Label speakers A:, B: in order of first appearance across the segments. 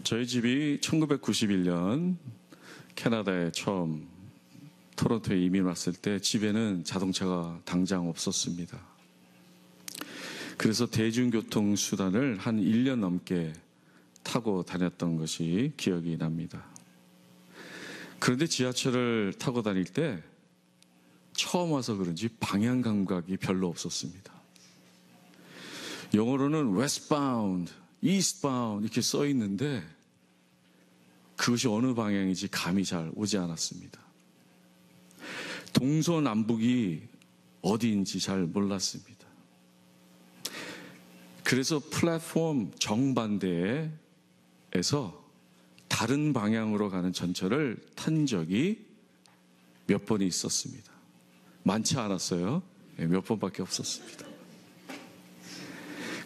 A: 저희 집이 1991년 캐나다에 처음 토론토에 이민 왔을 때 집에는 자동차가 당장 없었습니다. 그래서 대중교통 수단을 한 1년 넘게 타고 다녔던 것이 기억이 납니다. 그런데 지하철을 타고 다닐 때 처음 와서 그런지 방향 감각이 별로 없었습니다. 영어로는 westbound, eastbound 이렇게 써 있는데 그것이 어느 방향인지 감이 잘 오지 않았습니다. 동서남북이 어디인지 잘 몰랐습니다. 그래서 플랫폼 정반대에서 다른 방향으로 가는 전철을 탄 적이 몇 번이 있었습니다. 많지 않았어요. 몇 번밖에 없었습니다.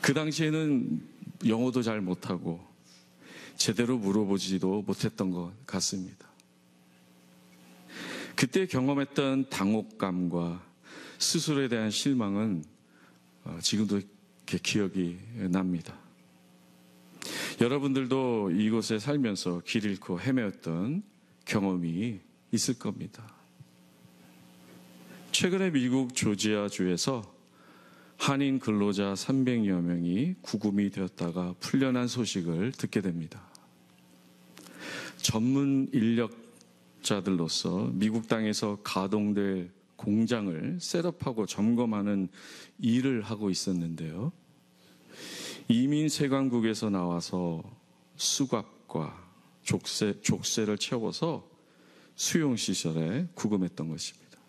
A: 그 당시에는 영어도 잘 못하고 제대로 물어보지도 못했던 것 같습니다. 그때 경험했던 당혹감과 스스로에 대한 실망은 지금도 이렇게 기억이 납니다. 여러분들도 이곳에 살면서 길 잃고 헤매었던 경험이 있을 겁니다. 최근에 미국 조지아주에서 한인 근로자 300여 명이 구금이 되었다가 풀려난 소식을 듣게 됩니다. 전문 인력자들로서 미국 땅에서 가동될 공장을 셋업하고 점검하는 일을 하고 있었는데요. 이민 세관국에서 나와서 수갑과 족쇄를 채워서 수용시설에 구금했던 것입니다.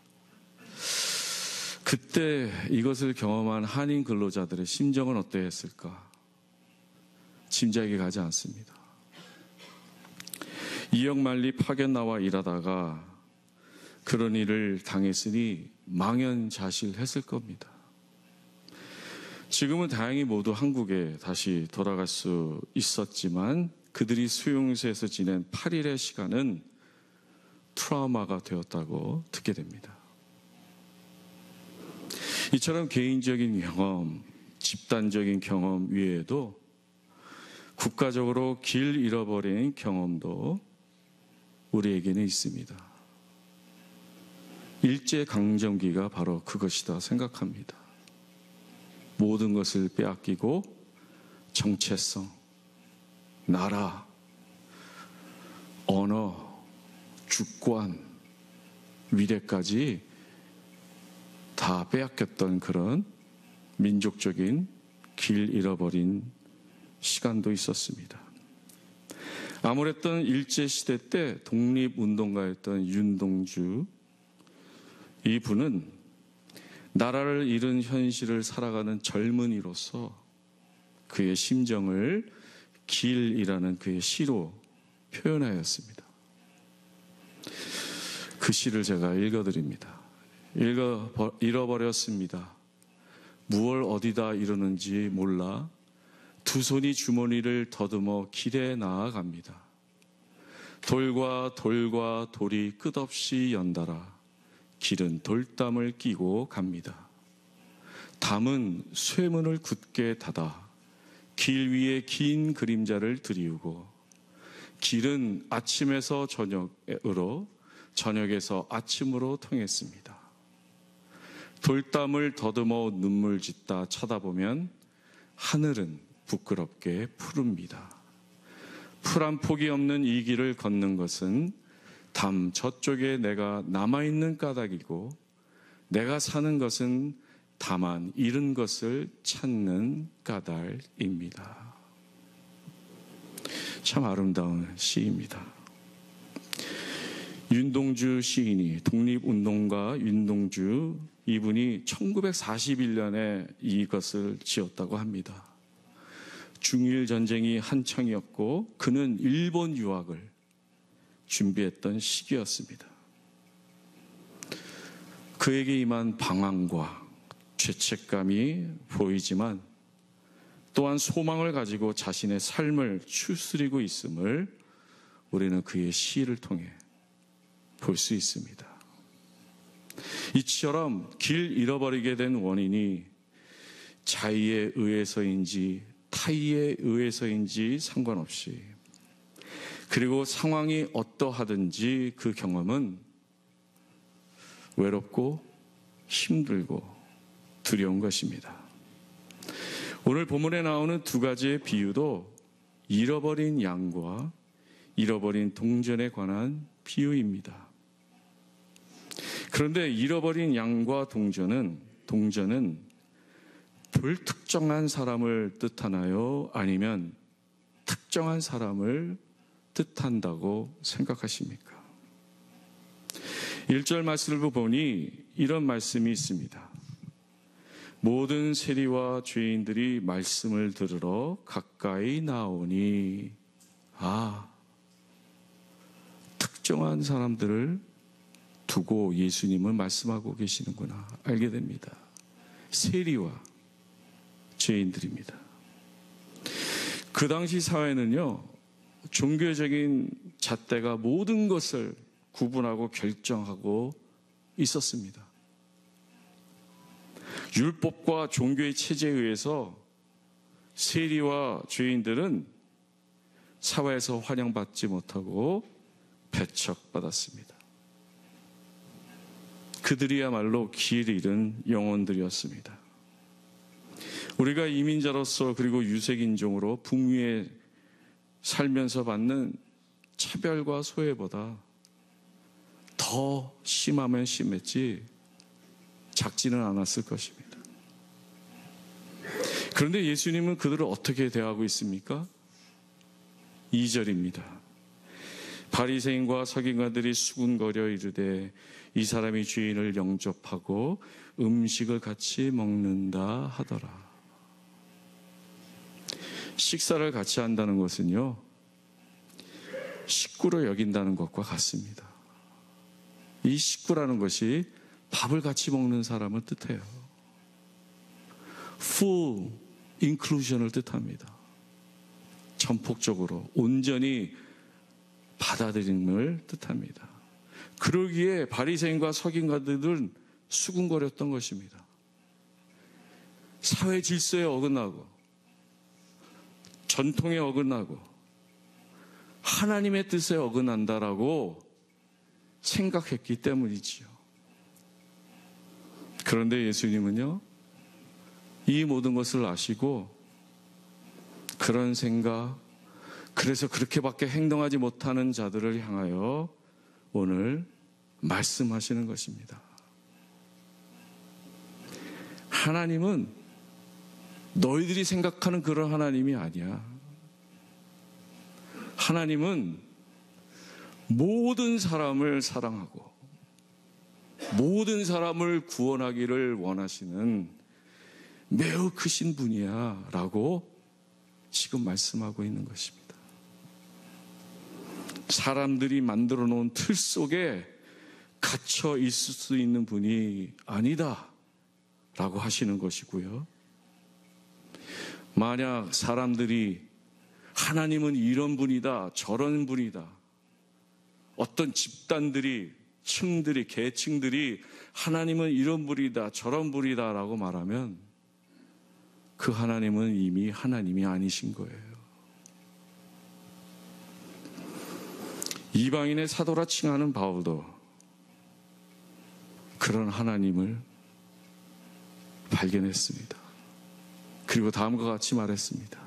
A: 그때 이것을 경험한 한인 근로자들의 심정은 어떠했을까? 짐작이 가지 않습니다. 이역만리 파견 나와 일하다가 그런 일을 당했으니 망연자실했을 겁니다. 지금은 다행히 모두 한국에 다시 돌아갈 수 있었지만 그들이 수용소에서 지낸 8일의 시간은 트라우마가 되었다고 듣게 됩니다. 이처럼 개인적인 경험, 집단적인 경험 외에도 국가적으로 길 잃어버린 경험도 우리에게는 있습니다. 일제강점기가 바로 그것이다 생각합니다. 모든 것을 빼앗기고 정체성, 나라, 언어, 주권, 미래까지 다 빼앗겼던 그런 민족적인 길 잃어버린 시간도 있었습니다. 아무랬던 일제시대 때 독립운동가였던 윤동주, 이분은 나라를 잃은 현실을 살아가는 젊은이로서 그의 심정을 길이라는 그의 시로 표현하였습니다. 그 시를 제가 읽어드립니다. 잃어버렸습니다. 무얼 어디다 이러는지 몰라 두 손이 주머니를 더듬어 길에 나아갑니다. 돌과 돌이 끝없이 연달아 길은 돌담을 끼고 갑니다. 담은 쇠문을 굳게 닫아 길 위에 긴 그림자를 들이우고 길은 아침에서 저녁으로 저녁에서 아침으로 통했습니다. 돌담을 더듬어 눈물 짓다 쳐다보면 하늘은 부끄럽게 푸릅니다. 풀 한 폭이 없는 이 길을 걷는 것은 담 저쪽에 내가 남아있는 까닭이고 내가 사는 것은 다만 잃은 것을 찾는 까닭입니다. 참 아름다운 시입니다. 윤동주 시인이 독립운동가 윤동주 이분이 1941년에 이것을 지었다고 합니다. 중일 전쟁이 한창이었고 그는 일본 유학을 준비했던 시기였습니다. 그에게 임한 방황과 죄책감이 보이지만 또한 소망을 가지고 자신의 삶을 추스리고 있음을 우리는 그의 시를 통해 볼 수 있습니다. 이처럼 길 잃어버리게 된 원인이 자의에 의해서인지 타의에 의해서인지 상관없이 그리고 상황이 어떠하든지 그 경험은 외롭고 힘들고 두려운 것입니다. 오늘 본문에 나오는 두 가지의 비유도 잃어버린 양과 잃어버린 동전에 관한 비유입니다. 그런데 잃어버린 양과 동전은 불특정한 사람을 뜻하나요? 아니면 특정한 사람을 뜻한다고 생각하십니까? 1절 말씀을 보니 이런 말씀이 있습니다. 모든 세리와 죄인들이 말씀을 들으러 가까이 나오니, 특정한 사람들을 두고 예수님은 말씀하고 계시는구나 알게 됩니다. 세리와 죄인들입니다. 그 당시 사회는요, 종교적인 잣대가 모든 것을 구분하고 결정하고 있었습니다. 율법과 종교의 체제에 의해서 세리와 죄인들은 사회에서 환영받지 못하고 배척받았습니다. 그들이야말로 길을 잃은 영혼들이었습니다. 우리가 이민자로서 그리고 유색인종으로 북미에 살면서 받는 차별과 소외보다 더 심하면 심했지 작지는 않았을 것입니다. 그런데 예수님은 그들을 어떻게 대하고 있습니까? 2절입니다. 바리새인과 서기관들이 수군거려 이르되 이 사람이 죄인을 영접하고 음식을 같이 먹는다 하더라. 식사를 같이 한다는 것은요, 식구로 여긴다는 것과 같습니다. 이 식구라는 것이 밥을 같이 먹는 사람을 뜻해요. full inclusion을 뜻합니다. 전폭적으로 온전히 받아들임을 뜻합니다. 그러기에 바리새인과 서기관들은 수군거렸던 것입니다. 사회 질서에 어긋나고 전통에 어긋나고 하나님의 뜻에 어긋난다라고 생각했기 때문이지요. 그런데 예수님은요, 이 모든 것을 아시고 그런 생각, 그래서 그렇게밖에 행동하지 못하는 자들을 향하여 오늘 말씀하시는 것입니다. 하나님은 너희들이 생각하는 그런 하나님이 아니야. 하나님은 모든 사람을 사랑하고 모든 사람을 구원하기를 원하시는 매우 크신 분이야 라고 지금 말씀하고 있는 것입니다. 사람들이 만들어 놓은 틀 속에 갇혀 있을 수 있는 분이 아니다 라고 하시는 것이고요. 만약 사람들이 하나님은 이런 분이다, 저런 분이다, 어떤 집단들이, 층들이, 계층들이 하나님은 이런 분이다, 저런 분이다 라고 말하면 그 하나님은 이미 하나님이 아니신 거예요. 이방인의 사도라 칭하는 바울도 그런 하나님을 발견했습니다. 그리고 다음과 같이 말했습니다.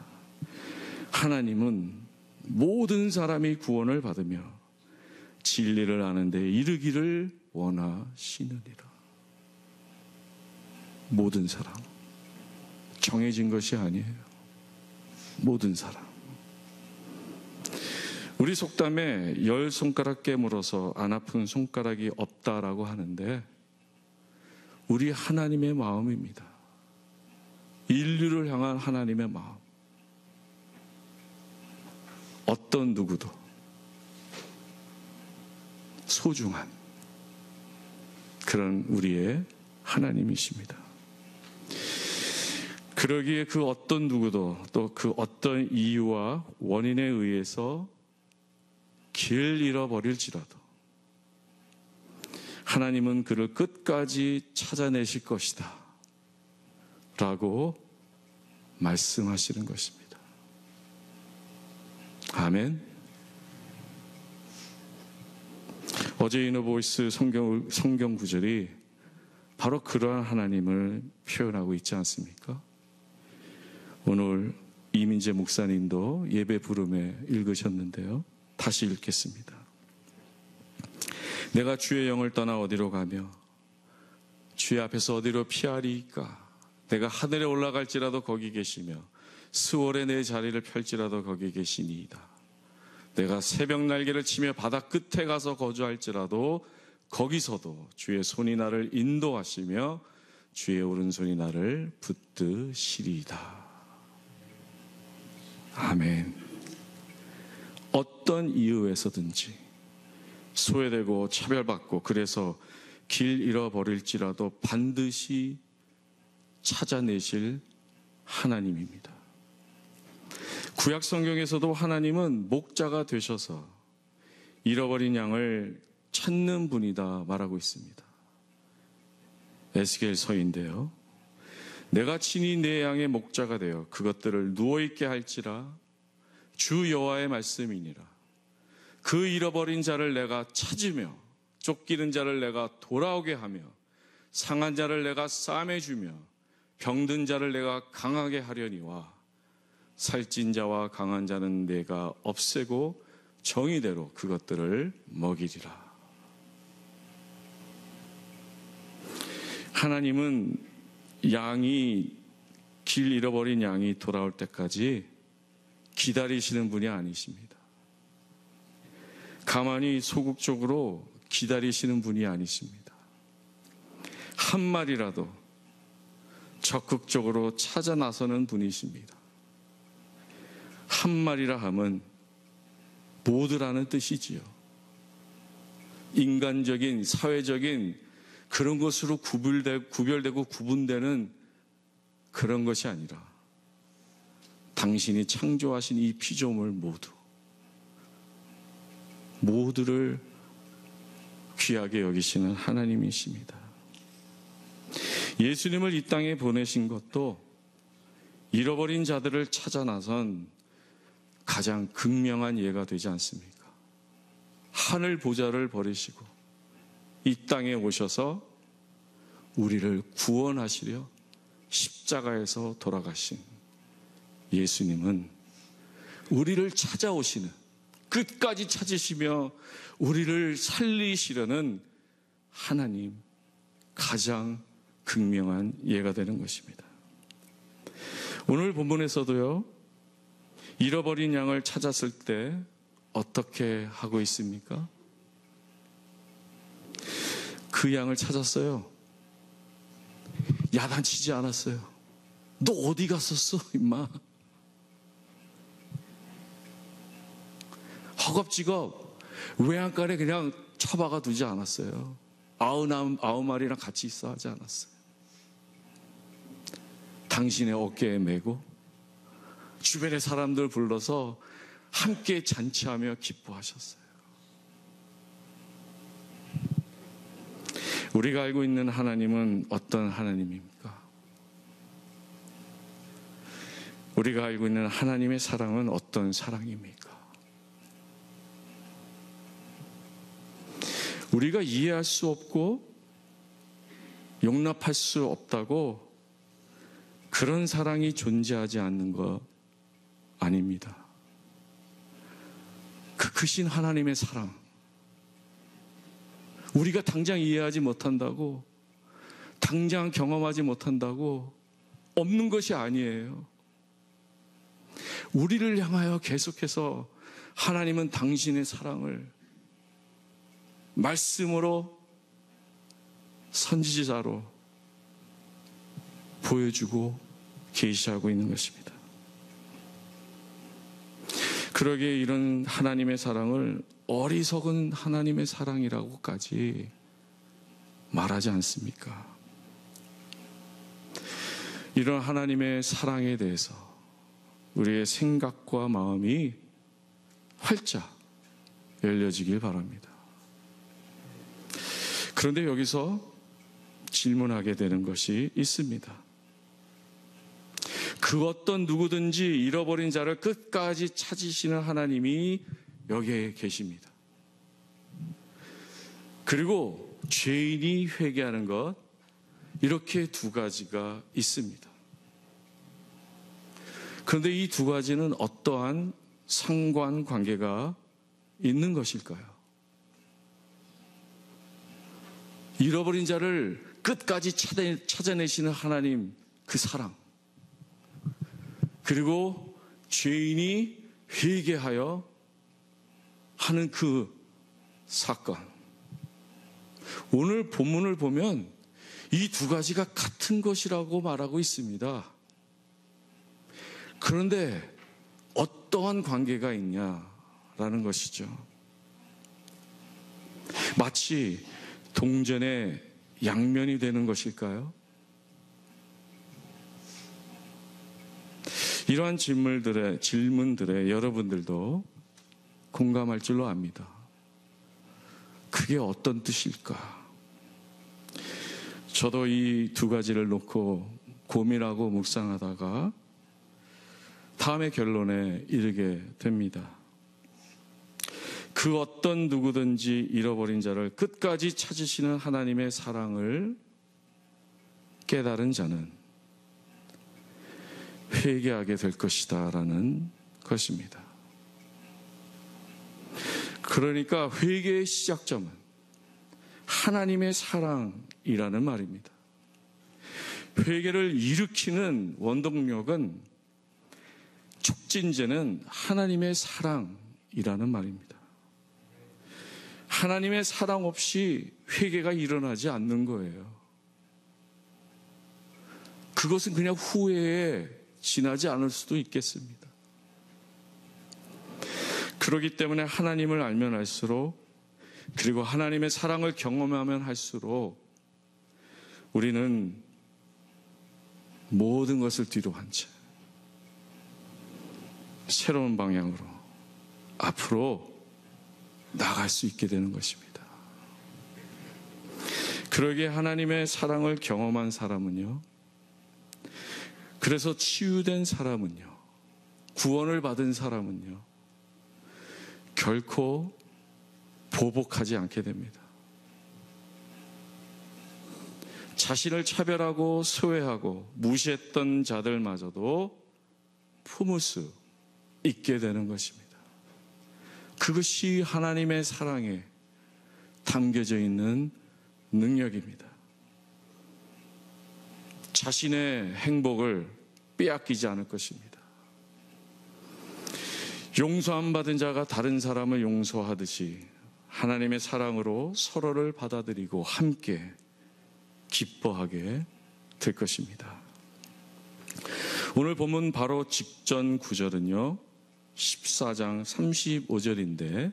A: 하나님은 모든 사람이 구원을 받으며 진리를 아는 데 이르기를 원하시느니라. 모든 사람. 정해진 것이 아니에요. 모든 사람. 우리 속담에 10손가락 깨물어서 안 아픈 손가락이 없다라고 하는데 우리 하나님의 마음입니다. 인류를 향한 하나님의 마음. 어떤 누구도 소중한 그런 우리의 하나님이십니다. 그러기에 그 어떤 누구도 또 그 어떤 이유와 원인에 의해서 길 잃어버릴지라도 하나님은 그를 끝까지 찾아내실 것이다 라고 말씀하시는 것입니다. 아멘. 어제 이너보이스 성경 구절이 바로 그러한 하나님을 표현하고 있지 않습니까? 오늘 이민재 목사님도 예배 부름에 읽으셨는데요. 다시 읽겠습니다. 내가 주의 영을 떠나 어디로 가며 주의 앞에서 어디로 피하리이까? 내가 하늘에 올라갈지라도 거기 계시며 스월에 내 자리를 펼지라도 거기 계시니이다. 내가 새벽 날개를 치며 바다 끝에 가서 거주할지라도 거기서도 주의 손이 나를 인도하시며 주의 오른손이 나를 붙드시리이다. 아멘. 어떤 이유에서든지 소외되고 차별받고 그래서 길 잃어버릴지라도 반드시 찾아내실 하나님입니다. 구약 성경에서도 하나님은 목자가 되셔서 잃어버린 양을 찾는 분이다 말하고 있습니다. 에스겔서인데요. 내가 친히 내 양의 목자가 되어 그것들을 누워있게 할지라 주 여호와의 말씀이니라. 그 잃어버린 자를 내가 찾으며 쫓기는 자를 내가 돌아오게 하며 상한 자를 내가 싸매주며 병든 자를 내가 강하게 하려니와 살찐 자와 강한 자는 내가 없애고 정의대로 그것들을 먹이리라. 하나님은 길 잃어버린 양이 돌아올 때까지 기다리시는 분이 아니십니다. 가만히 소극적으로 기다리시는 분이 아니십니다. 한 마리라도 적극적으로 찾아 나서는 분이십니다. 한 마리라 함은 모두라는 뜻이지요. 인간적인, 사회적인 그런 것으로 구별되고 구분되는 그런 것이 아니라 당신이 창조하신 이 피조물 모두를 귀하게 여기시는 하나님이십니다. 예수님을 이 땅에 보내신 것도 잃어버린 자들을 찾아 나선 가장 극명한 예가 되지 않습니까? 하늘 보좌를 버리시고 이 땅에 오셔서 우리를 구원하시려 십자가에서 돌아가신 예수님은 우리를 찾아오시는, 끝까지 찾으시며 우리를 살리시려는 하나님, 가장 극명한 예가 되는 것입니다. 오늘 본문에서도요, 잃어버린 양을 찾았을 때 어떻게 하고 있습니까? 그 양을 찾았어요. 야단치지 않았어요. 너 어디 갔었어, 임마? 허겁지겁 외양간에 그냥 처박아 두지 않았어요. 99마리랑 같이 있어 하지 않았어요. 당신의 어깨에 메고 주변의 사람들 불러서 함께 잔치하며 기뻐하셨어요. 우리가 알고 있는 하나님은 어떤 하나님입니까? 우리가 알고 있는 하나님의 사랑은 어떤 사랑입니까? 우리가 이해할 수 없고 용납할 수 없다고 그런 사랑이 존재하지 않는 것 아닙니다. 그 크신 하나님의 사랑, 우리가 당장 이해하지 못한다고, 당장 경험하지 못한다고 없는 것이 아니에요. 우리를 향하여 계속해서 하나님은 당신의 사랑을 말씀으로, 선지자로 보여주고 계시하고 있는 것입니다. 그러기에 이런 하나님의 사랑을 어리석은 하나님의 사랑이라고까지 말하지 않습니까? 이런 하나님의 사랑에 대해서 우리의 생각과 마음이 활짝 열려지길 바랍니다. 그런데 여기서 질문하게 되는 것이 있습니다. 그 어떤 누구든지 잃어버린 자를 끝까지 찾으시는 하나님이 여기에 계십니다. 그리고 죄인이 회개하는 것, 이렇게 두 가지가 있습니다. 그런데 이 두 가지는 어떠한 상관관계가 있는 것일까요? 잃어버린 자를 끝까지 찾아내시는 하나님 그 사랑, 그리고 죄인이 회개하여 하는 그 사건, 오늘 본문을 보면 이 두 가지가 같은 것이라고 말하고 있습니다. 그런데 어떠한 관계가 있냐라는 것이죠. 마치 동전의 양면이 되는 것일까요? 이러한 질문들에 여러분들도 공감할 줄로 압니다. 그게 어떤 뜻일까? 저도 이 두 가지를 놓고 고민하고 묵상하다가 다음의 결론에 이르게 됩니다. 그 어떤 누구든지 잃어버린 자를 끝까지 찾으시는 하나님의 사랑을 깨달은 자는 회개하게 될 것이다 라는 것입니다. 그러니까 회개의 시작점은 하나님의 사랑이라는 말입니다. 회개를 일으키는 원동력은, 촉진제는 하나님의 사랑이라는 말입니다. 하나님의 사랑 없이 회개가 일어나지 않는 거예요. 그것은 그냥 후회에 지나지 않을 수도 있겠습니다. 그렇기 때문에 하나님을 알면 알수록, 그리고 하나님의 사랑을 경험하면 할수록 우리는 모든 것을 뒤로 한 채 새로운 방향으로 앞으로 나갈 수 있게 되는 것입니다. 그러기에 하나님의 사랑을 경험한 사람은요, 그래서 치유된 사람은요, 구원을 받은 사람은요, 결코 보복하지 않게 됩니다. 자신을 차별하고 소외하고 무시했던 자들마저도 품을 수 있게 되는 것입니다. 그것이 하나님의 사랑에 담겨져 있는 능력입니다. 자신의 행복을 빼앗기지 않을 것입니다. 용서함 받은 자가 다른 사람을 용서하듯이 하나님의 사랑으로 서로를 받아들이고 함께 기뻐하게 될 것입니다. 오늘 본문 바로 직전 구절은요, 14장 35절인데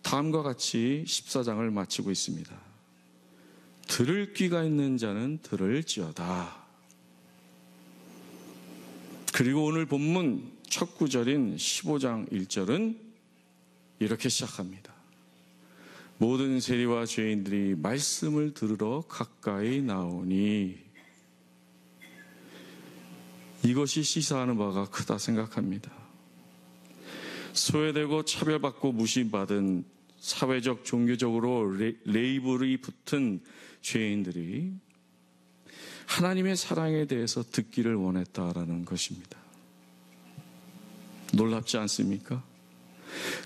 A: 다음과 같이 14장을 마치고 있습니다. 들을 귀가 있는 자는 들을지어다. 그리고 오늘 본문 첫 구절인 15장 1절은 이렇게 시작합니다. 모든 세리와 죄인들이 말씀을 들으러 가까이 나오니. 이것이 시사하는 바가 크다 생각합니다. 소외되고 차별받고 무시받은 사회적 종교적으로 레이블이 붙은 죄인들이 하나님의 사랑에 대해서 듣기를 원했다라는 것입니다. 놀랍지 않습니까?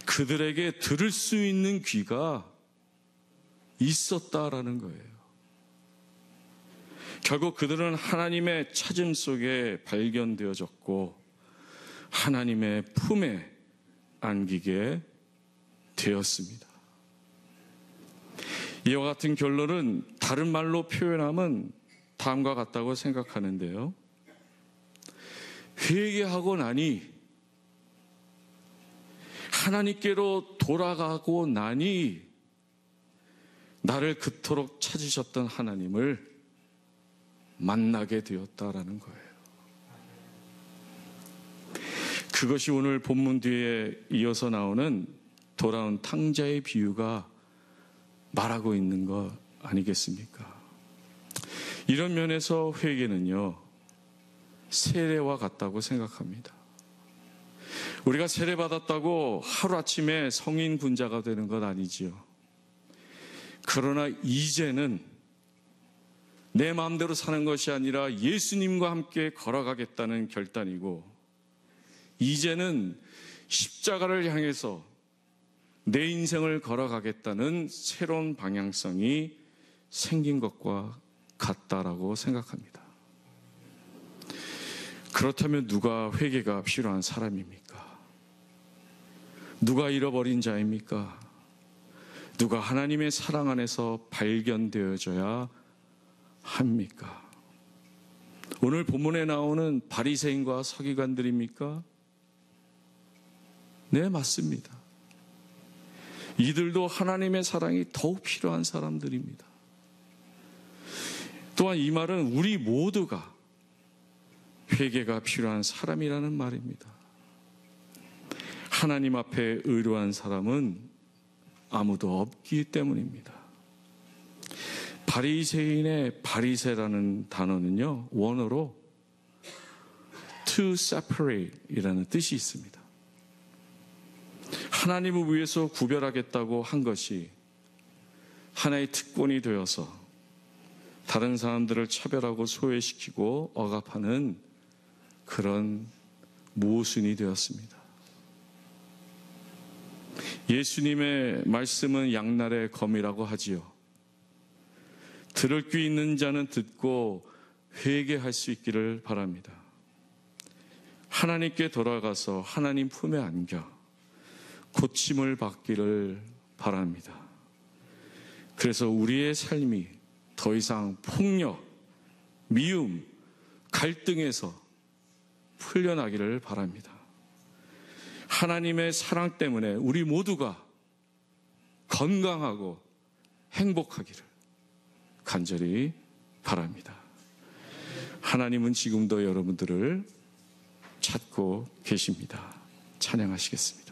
A: 그들에게 들을 수 있는 귀가 있었다라는 거예요. 결국 그들은 하나님의 찾음 속에 발견되어졌고 하나님의 품에 안기게 되었습니다. 이와 같은 결론은 다른 말로 표현하면 다음과 같다고 생각하는데요. 회개하고 나니, 하나님께로 돌아가고 나니 나를 그토록 찾으셨던 하나님을 만나게 되었다라는 거예요. 그것이 오늘 본문 뒤에 이어서 나오는 돌아온 탕자의 비유가 말하고 있는 것 아니겠습니까? 이런 면에서 회개는요, 세례와 같다고 생각합니다. 우리가 세례받았다고 하루아침에 성인 군자가 되는 것 아니지요. 그러나 이제는 내 마음대로 사는 것이 아니라 예수님과 함께 걸어가겠다는 결단이고, 이제는 십자가를 향해서 내 인생을 걸어가겠다는 새로운 방향성이 생긴 것과 같다라고 생각합니다. 그렇다면 누가 회개가 필요한 사람입니까? 누가 잃어버린 자입니까? 누가 하나님의 사랑 안에서 발견되어져야 합니까? 오늘 본문에 나오는 바리새인과 서기관들입니까? 네, 맞습니다. 이들도 하나님의 사랑이 더욱 필요한 사람들입니다. 또한 이 말은 우리 모두가 회개가 필요한 사람이라는 말입니다. 하나님 앞에 의로한 사람은 아무도 없기 때문입니다. 바리새인의 바리새라는 단어는요, 원어로 to separate 이라는 뜻이 있습니다. 하나님을 위해서 구별하겠다고 한 것이 하나의 특권이 되어서 다른 사람들을 차별하고 소외시키고 억압하는 그런 모순이 되었습니다. 예수님의 말씀은 양날의 검이라고 하지요. 들을 귀 있는 자는 듣고 회개할 수 있기를 바랍니다. 하나님께 돌아가서 하나님 품에 안겨 고침을 받기를 바랍니다. 그래서 우리의 삶이 더 이상 폭력, 미움, 갈등에서 풀려나기를 바랍니다. 하나님의 사랑 때문에 우리 모두가 건강하고 행복하기를 간절히 바랍니다. 하나님은 지금도 여러분들을 찾고 계십니다. 찬양하시겠습니다.